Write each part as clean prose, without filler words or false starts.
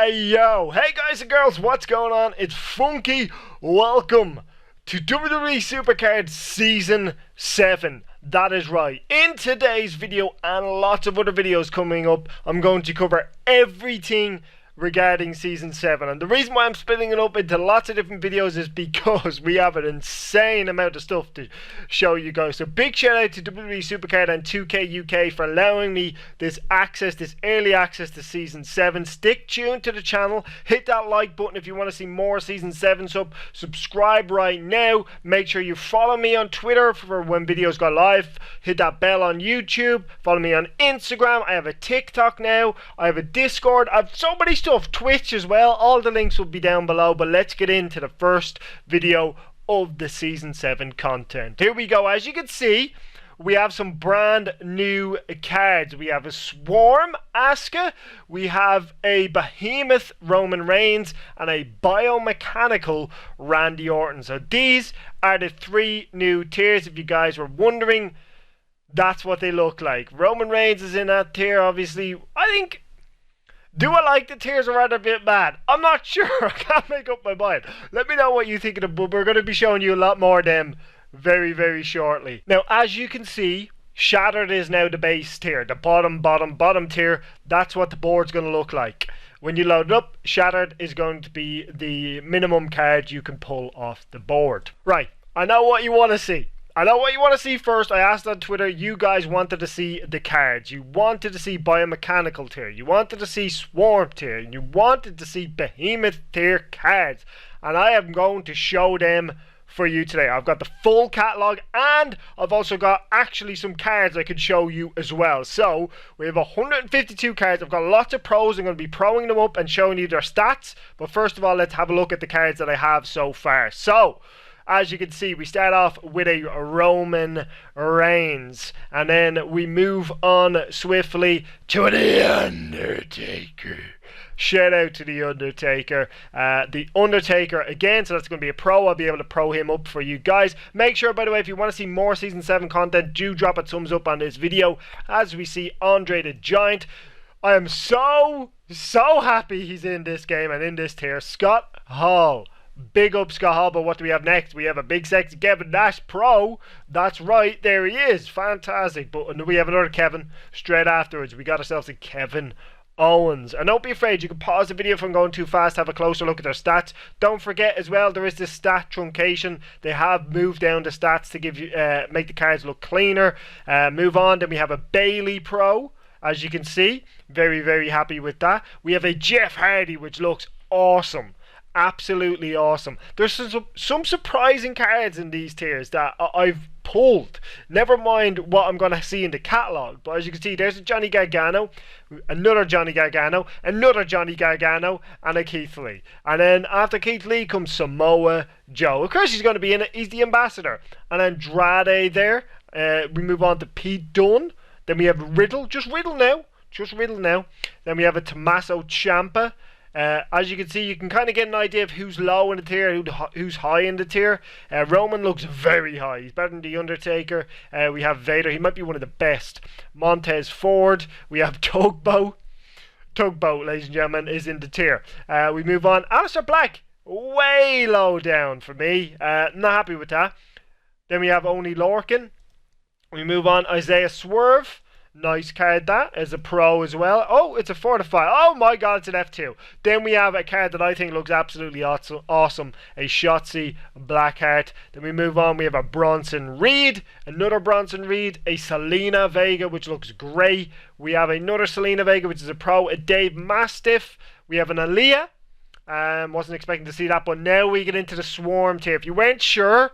Yo, hey guys and girls, what's going on? It's Funky. Welcome to WWE SuperCard Season 7. That is right. In today's video and lots of other videos coming up, I'm going to cover everything regarding Season 7. And the reason why I'm splitting it up into lots of different videos is because we have an insane amount of stuff to show you guys. So big shout out to WWE SuperCard and 2K UK for allowing me this early access to Season 7. Stick tuned to the channel. Hit that like button if you want to see more Season 7 subscribe right now. Make sure you follow me on Twitter for when videos go live. Hit that bell on YouTube. Follow me on Instagram. I have a TikTok now. I have a Discord. I have so many stuff. Twitch as well. All the links will be down below, but let's get into the first video of the Season 7 content. Here we go. As you can see, we have some brand new cards. We have a Swarm Asuka, we have a Behemoth Roman Reigns, and a Biomechanical Randy Orton. So these are the three new tiers. If you guys were wondering, that's what they look like. Roman Reigns is in that tier, obviously. Do I like the tiers or are they a bit bad? I'm not sure. I can't make up my mind. Let me know what you think of them, but we're going to be showing you a lot more of them very, very shortly. Now, as you can see, Shattered is now the base tier. The bottom tier. That's what the board's going to look like. When you load it up, Shattered is going to be the minimum card you can pull off the board. Right, I know what you want to see. First. I asked on Twitter, you guys wanted to see the cards. You wanted to see Biomechanical tier. You wanted to see Swarm tier. And you wanted to see Behemoth tier cards. And I am going to show them for you today. I've got the full catalog and I've also got actually some cards I could show you as well. So we have 152 cards. I've got lots of pros. I'm going to be proing them up and showing you their stats. But first of all, let's have a look at the cards that I have so far. So as you can see, we start off with a Roman Reigns, and then we move on swiftly to the Undertaker. Shout out to the Undertaker. The Undertaker again, so that's going to be a pro. I'll be able to pro him up for you guys. Make sure, by the way, if you want to see more Season 7 content, do drop a thumbs up on this video. As we see Andre the Giant, I am so happy he's in this game and in this tier. Scott Hall. Big up Scott Hall. But what do we have next? We have a big sexy Kevin Nash pro. That's right, there he is. Fantastic. But we have another Kevin straight afterwards. We got ourselves a Kevin Owens. And don't be afraid, you can pause the video if I'm going too fast, have a closer look at their stats. Don't forget as well, there is this stat truncation. They have moved down the stats to give you make the cards look cleaner. Move on, then we have a Bailey pro. As you can see, very, very happy with that. We have a Jeff Hardy, which looks awesome. Absolutely awesome. There's some surprising cards in these tiers that I've pulled. Never mind what I'm going to see in the catalogue. But as you can see, there's a Johnny Gargano, another Johnny Gargano, another Johnny Gargano, and a Keith Lee. And then after Keith Lee comes Samoa Joe. Of course he's going to be in it. He's the ambassador. And Andrade there. We move on to Pete Dunne. Then we have Riddle. Just Riddle now. Then we have a Tommaso Ciampa. As you can see, you can kind of get an idea of who's low in the tier, who's high in the tier. Roman looks very high. He's better than The Undertaker. We have Vader. He might be one of the best. Montez Ford. We have Tugboat. Tugboat, ladies and gentlemen, is in the tier. We move on. Aleister Black. Way low down for me. Not happy with that. Then we have Oney Lorcan. We move on. Isaiah Swerve. Nice card that, as a pro as well. Oh, it's a Fortify. Oh my god, it's an F2. Then we have a card that I think looks absolutely awesome. A Shotzi Blackheart. Then we move on, we have a Bronson Reed. Another Bronson Reed. A Selena Vega, which looks great. We have another Selena Vega, which is a pro. A Dave Mastiff. We have an Aaliyah. Wasn't expecting to see that, but now we get into the Swarm tier. If you weren't sure,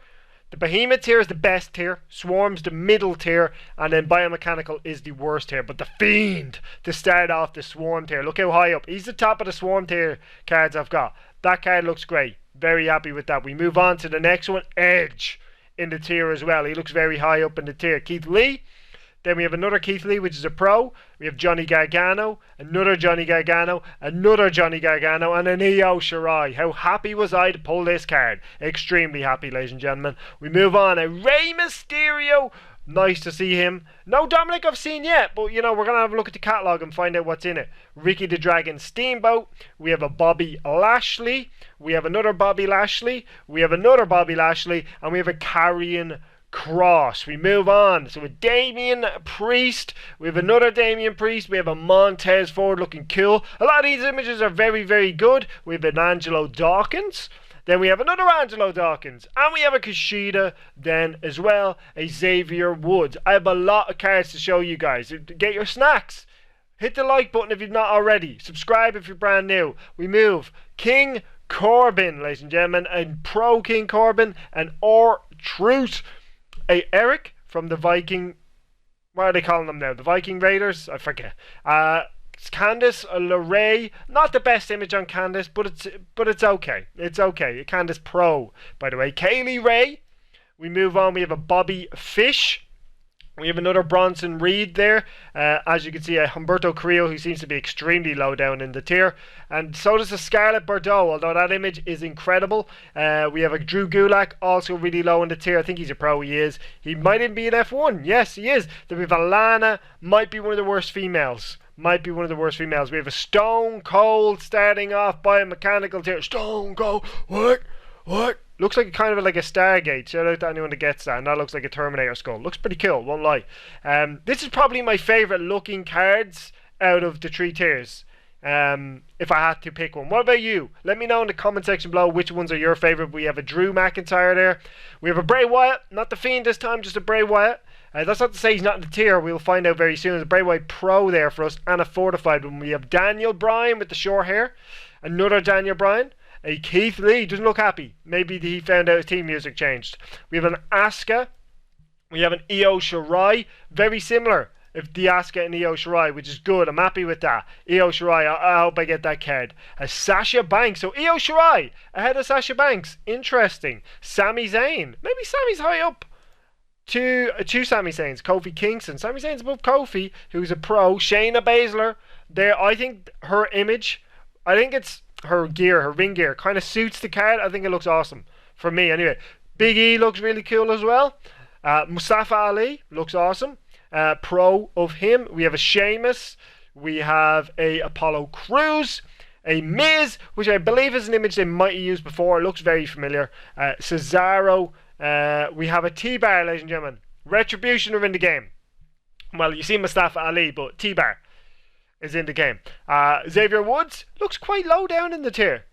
the Behemoth tier is the best tier, Swarm's the middle tier, and then Biomechanical is the worst tier. But the Fiend to start off the Swarm tier. Look how high up. He's the top of the Swarm tier cards I've got. That card looks great. Very happy with that. We move on to the next one. Edge in the tier as well. He looks very high up in the tier. Keith Lee. Then we have another Keith Lee, which is a pro. We have Johnny Gargano, another Johnny Gargano, another Johnny Gargano, and an Io Shirai. How happy was I to pull this card? Extremely happy, ladies and gentlemen. We move on. A Rey Mysterio. Nice to see him. No Dominic I've seen yet, but you know, we're going to have a look at the catalogue and find out what's in it. Ricky the Dragon Steamboat. We have a Bobby Lashley. We have another Bobby Lashley. We have another Bobby Lashley. And we have a Karrion Kross. We move on. So with Damian Priest, we have another Damian Priest. We have a Montez Ford looking cool. A lot of these images are very, very good. We have an Angelo Dawkins. Then we have another Angelo Dawkins. And we have a Kushida then as well. A Xavier Woods. I have a lot of cards to show you guys. Get your snacks. Hit the like button if you've not already. Subscribe if you're brand new. We move. King Corbin, ladies and gentlemen. And Pro King Corbin. And R-Truth. A Eric from the Viking. What are they calling them now? The Viking Raiders? I forget. Candice LeRae, not the best image on Candice, but it's okay. It's okay. Candice Pro, by the way. Kaylee Ray. We move on. We have a Bobby Fish. We have another Bronson Reed there. As you can see, a Humberto Carrillo who seems to be extremely low down in the tier. And so does a Scarlett Bordeaux, although that image is incredible. We have a Drew Gulak, also really low in the tier. I think he's a pro, he is. He might even be an F1. Yes, he is. Then we have Alana, might be one of the worst females. Might be one of the worst females. We have a Stone Cold starting off Biomechanical tier. Stone Cold, what? Looks like kind of like a Stargate. Shout out to anyone that gets that. And that looks like a Terminator skull. Looks pretty cool, won't lie. This is probably my favourite looking cards out of the 3 tiers. If I had to pick one. What about you? Let me know in the comment section below which ones are your favourite. We have a Drew McIntyre there. We have a Bray Wyatt. Not the Fiend this time, just a Bray Wyatt. That's not to say he's not in the tier. We'll find out very soon. There's a Bray Wyatt Pro there for us. And a Fortified one. We have Daniel Bryan with the short hair. Another Daniel Bryan. A Keith Lee. Doesn't look happy. Maybe he found out his team music changed. We have an Asuka. We have an Io Shirai. Very similar. If the Asuka and Io Shirai, which is good. I'm happy with that. Io Shirai, I hope I get that card. A Sasha Banks. So Io Shirai ahead of Sasha Banks. Interesting. Sami Zayn. Maybe Sami's high up. Two Sami Zayns. Kofi Kingston. Sami Zayn's above Kofi, who's a pro. Shayna Baszler. There, I think her image, I think it's her gear, her ring gear, kind of suits the card. I think it looks awesome. For me, anyway. Big E looks really cool as well. Mustafa Ali looks awesome. Pro of him. We have a Sheamus. We have a Apollo Crews. A Miz, which I believe is an image they might have used before. It looks very familiar. Cesaro. We have a T-Bar, ladies and gentlemen. Retribution are in the game. Well, you see Mustafa Ali, but T-Bar is in the game. Xavier Woods looks quite low down in the tier,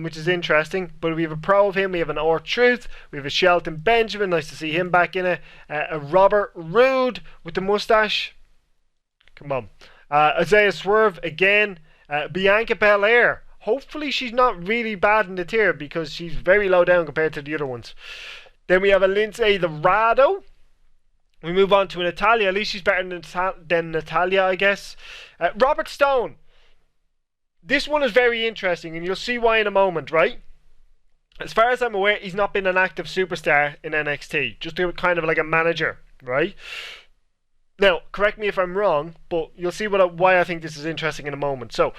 which is interesting. But we have a pro of him. We have an R-Truth. We have a Shelton Benjamin. Nice to see him back in it. A Robert Roode with the mustache. Come on. Isaiah Swerve again. Bianca Belair. Hopefully she's not really bad in the tier because she's very low down compared to the other ones. Then we have a Lindsay Dorado. We move on to Natalia. At least she's better than Natalia, I guess. Robert Stone. This one is very interesting, and you'll see why in a moment, right? As far as I'm aware, he's not been an active superstar in NXT. Just kind of like a manager, right? Now, correct me if I'm wrong, but you'll see why I think this is interesting in a moment. So,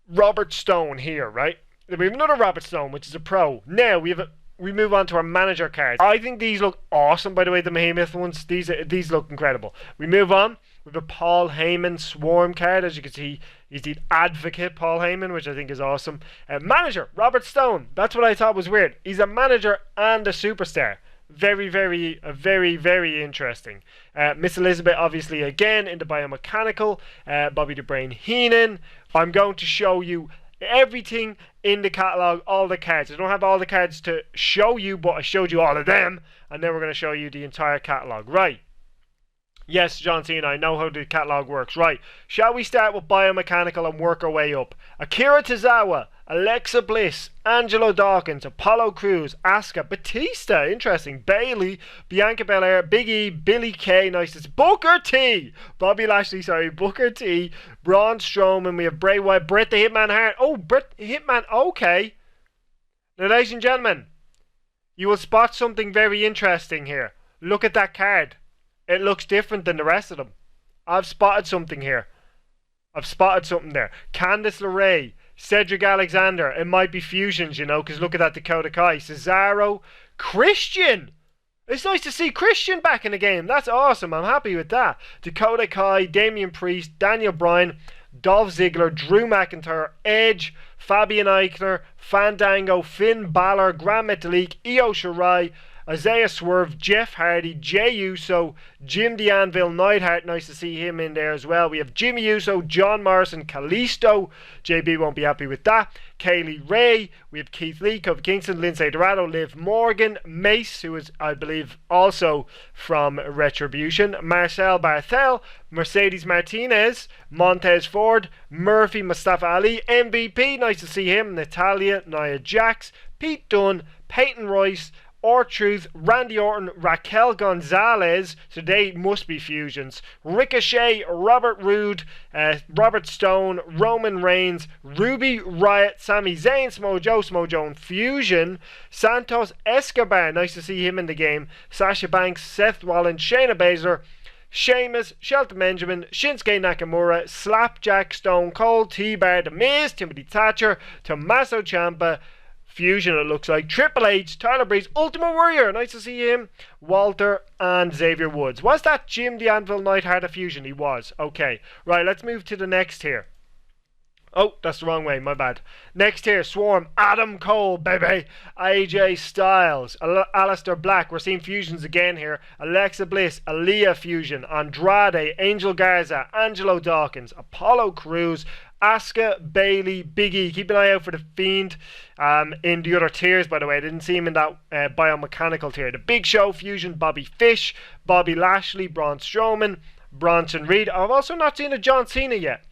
Robert Stone here, right? Then we have another Robert Stone, which is a pro. Now, we move on to our manager cards. I think these look awesome, by the way, the Behemoth ones. These look incredible. We move on with a Paul Heyman Swarm card. As you can see, he's the advocate, Paul Heyman, which I think is awesome. Manager, Robert Stone. That's what I thought was weird. He's a manager and a superstar. Very, very, very interesting. Miss Elizabeth, obviously, again, in the Biomechanical. Bobby the Brain Heenan. I'm going to show you everything in the catalogue, all the cards. I don't have all the cards to show you, but I showed you all of them, and then we're going to show you the entire catalogue. Right. Yes, John Cena, I know how the catalogue works. Right. Shall we start with Biomechanical and work our way up? Akira Tozawa, Alexa Bliss, Angelo Dawkins, Apollo Crews, Asuka, Batista, interesting, Bailey, Bianca Belair, Big E, Billy Kay, nice to see, Booker T, Bobby Lashley, sorry, Booker T, Braun Strowman, we have Bray Wyatt, Bret the Hitman Hart, oh, Bret Hitman, okay. Now, ladies and gentlemen, you will spot something very interesting here. Look at that card. It looks different than the rest of them. I've spotted something here. I've spotted something there. Candice LeRae, Cedric Alexander. It might be fusions, you know, because look at that Dakota Kai. Cesaro. Christian. It's nice to see Christian back in the game. That's awesome. I'm happy with that. Dakota Kai, Damian Priest, Daniel Bryan, Dolph Ziggler, Drew McIntyre, Edge, Fabian Eichner, Fandango, Finn Balor, Gran Metalik, Io Shirai, Isaiah Swerve, Jeff Hardy, Jey Uso, Jim the Anvil, Neidhart, nice to see him in there as well. We have Jimmy Uso, John Morrison, Kalisto, JB won't be happy with that, Kaylee Ray, we have Keith Lee, Kofi Kingston, Lindsay Dorado, Liv Morgan, Mace, who is, I believe, also from Retribution, Marcel Barthel, Mercedes Martinez, Montez Ford, Murphy, Mustafa Ali, MVP, nice to see him, Natalia, Nia Jax, Pete Dunne, Peyton Royce, R-Truth, Randy Orton, Raquel Gonzalez, so they must be fusions, Ricochet, Robert Roode, Robert Stone, Roman Reigns, Ruby Riott, Sami Zayn, Samoa Joe and Fusion, Santos Escobar, nice to see him in the game, Sasha Banks, Seth Rollins, Shayna Baszler, Sheamus, Shelton Benjamin, Shinsuke Nakamura, Slapjack, Stone Cold, T-Bar, The Miz, Timothy Thatcher, Tommaso Ciampa, Fusion it looks like, Triple H, Tyler Breeze, Ultimate Warrior, nice to see him, Walter and Xavier Woods. Was that Jim the Anvil Neidhart a fusion? He was. Okay, right, let's move to the next here. Oh, that's the wrong way, my bad. Next here, Swarm, Adam Cole, baby, AJ Styles, Aleister Black, we're seeing fusions again here, Alexa Bliss, Aaliyah fusion, Andrade, Angel Garza, Angelo Dawkins, Apollo Crews, Asuka, Bailey, Big E. Keep an eye out for the Fiend in the other tiers, by the way. I didn't see him in that Biomechanical tier. The Big Show fusion, Bobby Fish, Bobby Lashley, Braun Strowman, Bronson Reed. I've also not seen a John Cena yet,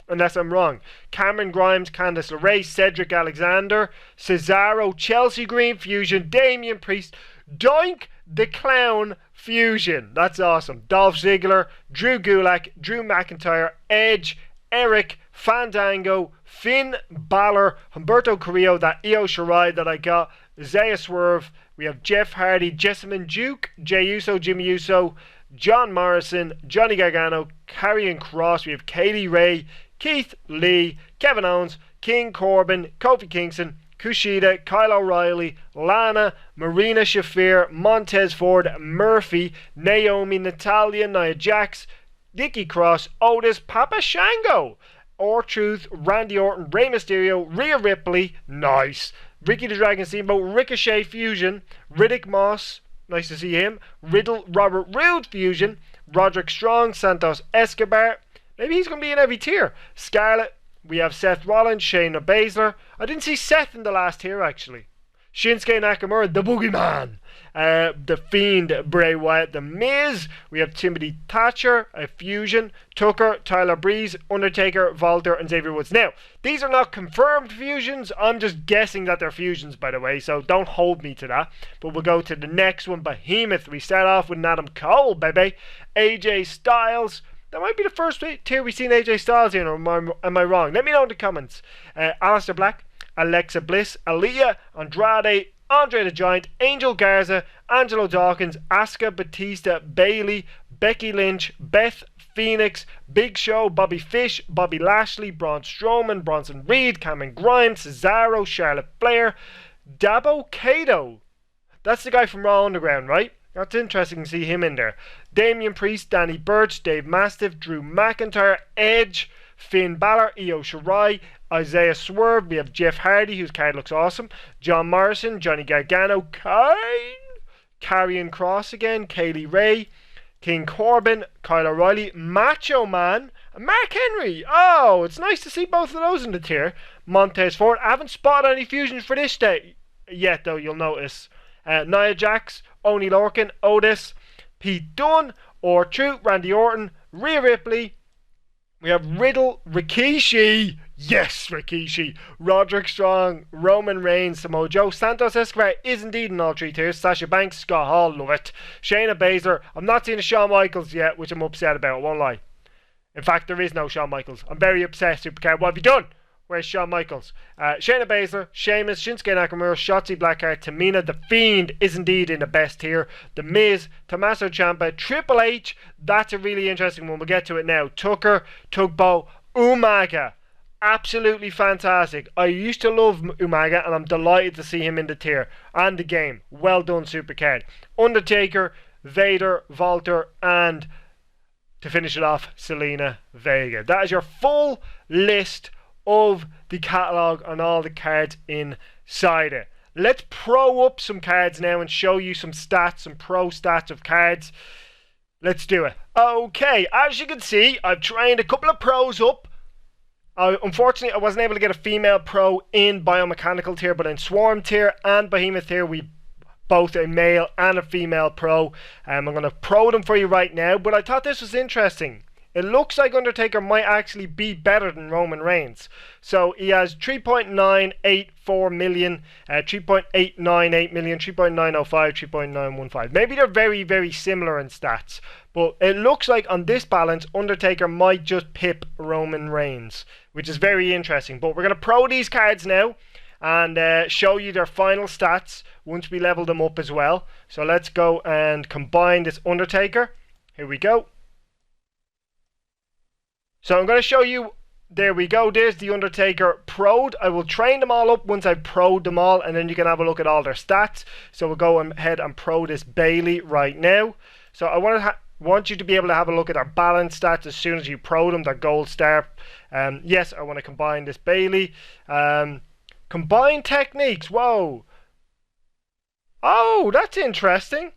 unless I'm wrong. Cameron Grimes, Candice LeRae, Cedric Alexander, Cesaro, Chelsea Green fusion, Damian Priest, Doink the Clown fusion. That's awesome. Dolph Ziggler, Drew Gulak, Drew McIntyre, Edge, Eric, Fandango, Finn Balor, Humberto Carrillo, that Io Shirai that I got, Isaiah Swerve, we have Jeff Hardy, Jessamine Duke, Jey Uso, Jimmy Uso, John Morrison, Johnny Gargano, Karrion Kross, we have Kaylee Ray, Keith Lee, Kevin Owens, King Corbin, Kofi Kingston, Kushida, Kyle O'Reilly, Lana, Marina Shafir, Montez Ford, Murphy, Naomi, Natalia, Nia Jax, Nikki Cross, Otis, Papa Shango, R-Truth, Randy Orton, Rey Mysterio, Rhea Ripley, nice, Ricky the Dragon Steamboat, Ricochet fusion, Riddick Moss, nice to see him, Riddle, Robert Roode fusion, Roderick Strong, Santos Escobar, maybe he's going to be in every tier, Scarlett, we have Seth Rollins, Shayna Baszler, I didn't see Seth in the last tier actually, Shinsuke Nakamura, the Boogeyman, the Fiend, Bray Wyatt, The Miz, we have Timothy Thatcher, a fusion, Tucker, Tyler Breeze, Undertaker, Walter and Xavier Woods. Now, these are not confirmed fusions, I'm just guessing that they're fusions by the way, so don't hold me to that, but we'll go to the next one, Behemoth. We start off with Adam Cole, baby, AJ Styles. That might be the first tier we've seen AJ Styles in, or am I wrong? Let me know in the comments. Aleister Black, Alexa Bliss, Aaliyah, Andrade, Andre the Giant, Angel Garza, Angelo Dawkins, Asuka, Batista, Bailey, Becky Lynch, Beth Phoenix, Big Show, Bobby Fish, Bobby Lashley, Braun Strowman, Bronson Reed, Cameron Grimes, Cesaro, Charlotte Flair, Dabo Kato. That's the guy from Raw Underground, right? That's interesting to see him in there. Damian Priest, Danny Burch, Dave Mastiff, Drew McIntyre, Edge, Finn Balor, Io Shirai, Isaiah Swerve, we have Jeff Hardy, whose card looks awesome, John Morrison, Johnny Gargano, Kane, Karrion Kross again, Kaylee Ray, King Corbin, Kyle O'Reilly, Macho Man, and Mark Henry. Oh, it's nice to see both of those in the tier. Montez Ford, I haven't spotted any fusions for this day yet though, you'll notice. Nia Jax, Oni Lorcan, Otis, Pete Dunne, R-Truth, Randy Orton, Rhea Ripley, we have Riddle, Rikishi, yes Rikishi, Roderick Strong, Roman Reigns, Samoa Joe, Santos Escobar is indeed in all three tiers, Sasha Banks, Scott Hall, love it, Shayna Baszler, I'm not seeing a Shawn Michaels yet, which I'm upset about, I won't lie. In fact, there is no Shawn Michaels, I'm very upset, Supercard, what have you done? Where's Shawn Michaels? Shayna Baszler, Sheamus, Shinsuke Nakamura, Shotzi Blackheart, Tamina, The Fiend is indeed in the best tier. The Miz, Tommaso Ciampa, Triple H, that's a really interesting one. We'll get to it now. Tucker, Tugboat, Umaga, absolutely fantastic. I used to love Umaga, and I'm delighted to see him in the tier and the game. Well done, SuperCard. Undertaker, Vader, Walter, and to finish it off, Selena Vega. That is your full list of the catalogue and all the cards inside it. Let's pro up some cards now and show you some stats, some pro stats of cards. Let's do it. Okay, as you can see, I've trained a couple of pros up. Unfortunately, I wasn't able to get a female pro in Biomechanical tier, but in Swarm tier and Behemoth tier, we both a male and a female pro. I'm going to pro them for you right now, but I thought this was interesting. It looks like Undertaker might actually be better than Roman Reigns. So he has 3.984 million, 3.898 million, 3.905, 3.915. Maybe they're very, very similar in stats. But it looks like on this balance, Undertaker might just pip Roman Reigns, which is very interesting. But we're going to pro these cards now and show you their final stats once we level them up as well. So let's go and combine this Undertaker. Here we go. So I'm going to show you, there we go, there's the Undertaker pro'd. I will train them all up once I've pro'd them all, and then you can have a look at all their stats. So we'll go ahead and pro this Bailey right now. So I want you to be able to have a look at our balance stats as soon as you pro them, their gold star. Yes, I want to combine this Bailey. Combine techniques, whoa. Oh, that's interesting.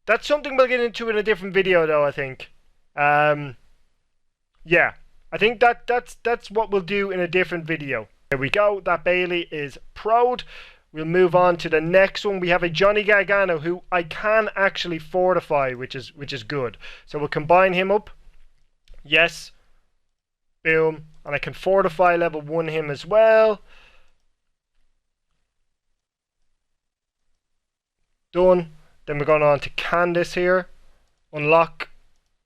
That's something we'll get into in a different video though, I think. Yeah, I think that's what we'll do in a different video. There we go, that Bailey is pro'd. We'll move on to the next one. We have a Johnny Gargano who I can actually fortify, which is good. So we'll combine him up. Yes. Boom. And I can fortify level 1 him as well. Done. Then we're going on to Candice here. Unlock.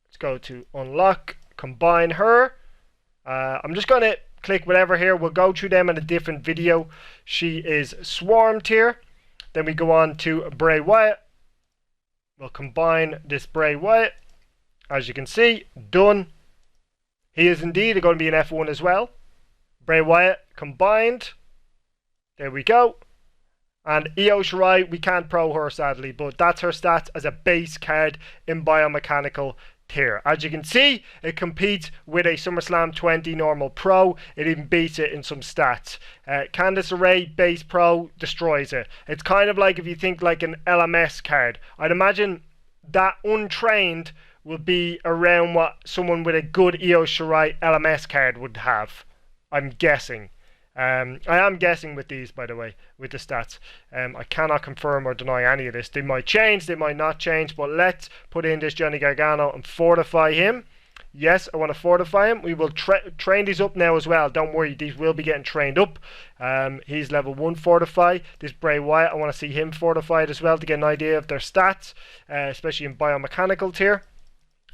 Let's go to unlock. Combine her. I'm just going to click whatever here. We'll go through them in a different video. She is Swarm tier. Then we go on to Bray Wyatt. We'll combine this Bray Wyatt. As you can see, done. He is indeed going to be an F1 as well. Bray Wyatt combined. There we go. And Io Shirai, we can't pro her sadly, but that's her stats as a base card in Biomechanical tier. As you can see, it competes with a SummerSlam 20 normal pro. It even beats it in some stats. Candice LeRae base pro destroys it. It's kind of like if you think like an LMS card. I'd imagine that untrained will be around what someone with a good Io Shirai LMS card would have. I'm guessing. I am guessing with these, by the way, with the stats. I cannot confirm or deny any of this. They might change, they might not change, but let's put in this Johnny Gargano and fortify him. Yes, I want to fortify him. We will train these up now as well. Don't worry, these will be getting trained up. He's level 1 fortify. This Bray Wyatt, I want to see him fortified as well to get an idea of their stats, especially in Biomechanical tier.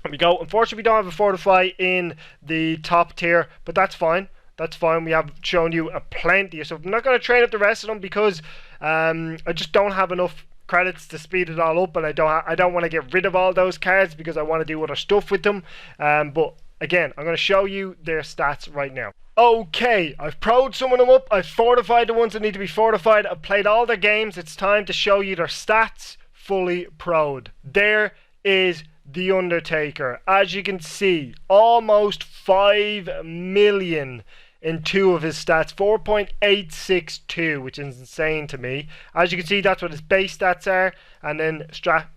There we go. Unfortunately, we don't have a fortify in the top tier, but that's fine. That's fine. We have shown you a plenty. So I'm not going to train up the rest of them because I just don't have enough credits to speed it all up, and I don't want to get rid of all those cards because I want to do other stuff with them. But again, I'm going to show you their stats right now. Okay, I've pro'd some of them up. I've fortified the ones that need to be fortified. I've played all their games. It's time to show you their stats fully pro'd. There is The Undertaker. As you can see, almost 5 million in 2 of his stats, 4.862, which is insane to me. As you can see, that's what his base stats are, and then stat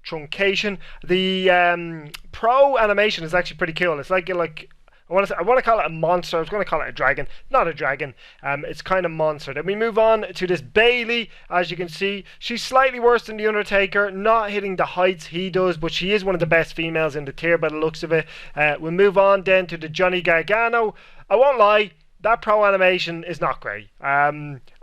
truncation. The pro animation is actually pretty cool. It's like I want to call it a monster. I was going to call it a dragon. Not a dragon. It's kind of monster. Then we move on to this Bailey. As you can see, she's slightly worse than The Undertaker. Not hitting the heights he does, but she is one of the best females in the tier by the looks of it. We'll move on then to the Johnny Gargano. I won't lie, that pro animation is not great. I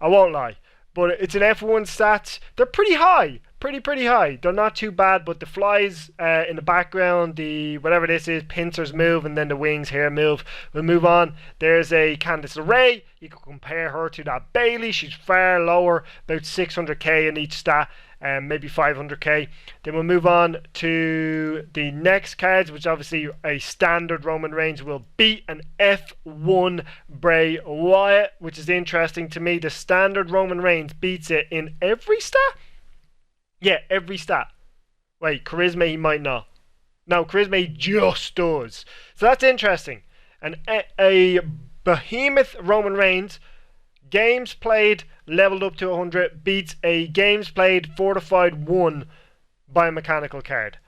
won't lie. But it's an F1 stats. They're pretty high. pretty high. They're not too bad, but the flies in the background, the whatever this is, pincers move, and then the wings here move. We'll move on. There's a Candice LeRae. You can compare her to that Bayley. She's far lower, about 600k in each stat. Maybe 500k. Then we'll move on to the next cards, which obviously a standard Roman Reigns will beat an F1 Bray Wyatt, which is interesting to me. The standard Roman Reigns beats it in every stat? Yeah, every stat. Wait, charisma he might not. No, charisma he just does. So that's interesting. And a Behemoth Roman Reigns, games played leveled up to 100, beats a games played fortified 1 biomechanical card.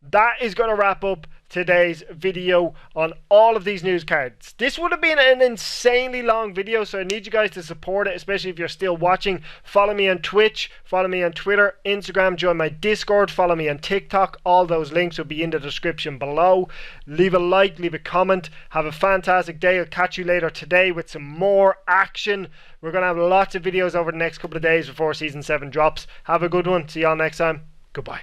That is going to wrap up today's video on all of these news cards. This would have been an insanely long video, so I need you guys to support it, especially if you're still watching. Follow me on Twitch, follow me on Twitter, Instagram, join my Discord, follow me on TikTok. All those links will be in the description below. Leave a like, leave a comment. Have a fantastic day. I'll catch you later today with some more action. We're going to have lots of videos over the next couple of days before Season 7 drops. Have a good one. See y'all next time. Goodbye.